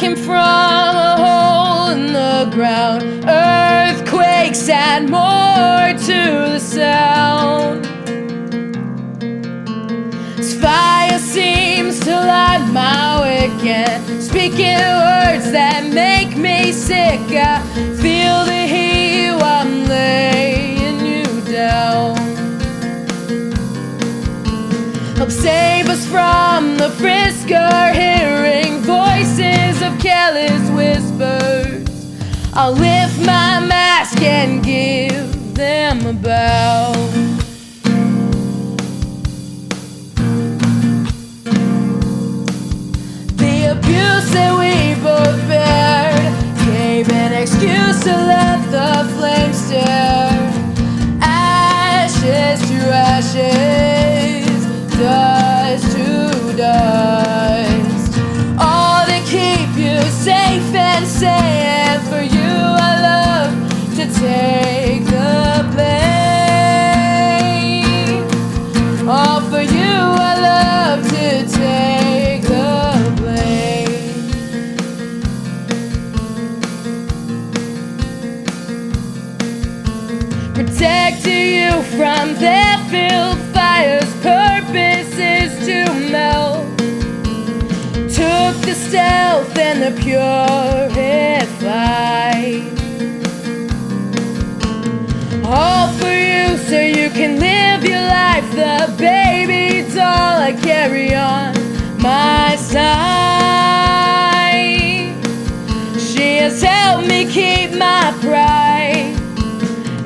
came from a hole in the ground. Earthquakes add more to the sound. This fire seems to light my weekend, speaking words that make me sick. I feel the heat while I'm laying you down. Help save us from the frisker, hearing voices of careless whispers. I'll lift my mask and give them a bow. The abuse that we both bared gave an excuse to let the flames stare. Ashes to ashes, dust to dust, all to keep you safe and sane. For you I love to take the blame. All for you I love to take the blame. Protecting you from their filled fires, purpose is to melt. Took the stealth and the purify. All for you so you can live your life. The baby doll I carry on my side. She has helped me keep my pride.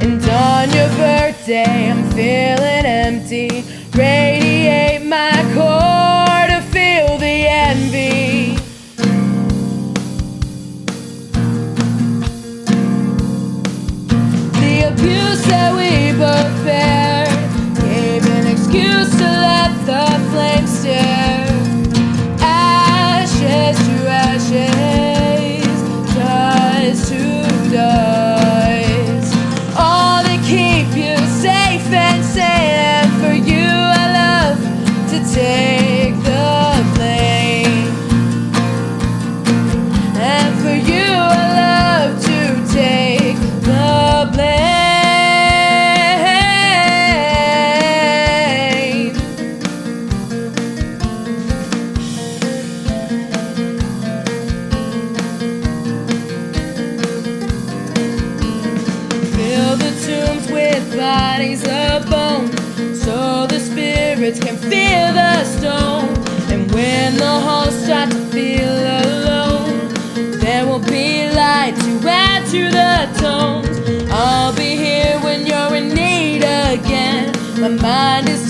And on your birthday I'm feeling empty. Radiate my core to feel the envy. The abuse that we both bear gave an excuse to let the flames stare. Ashes to ashes, dust to dust, all to keep you safe and sane. For you I love to take the blame. And for you I love to take the blame. Fill the tombs with bodies of bone, so the spirits can feel the stone. And when the halls start to feel alone, there will be light to add to the tones. I'll be here when you're in need again. My mind is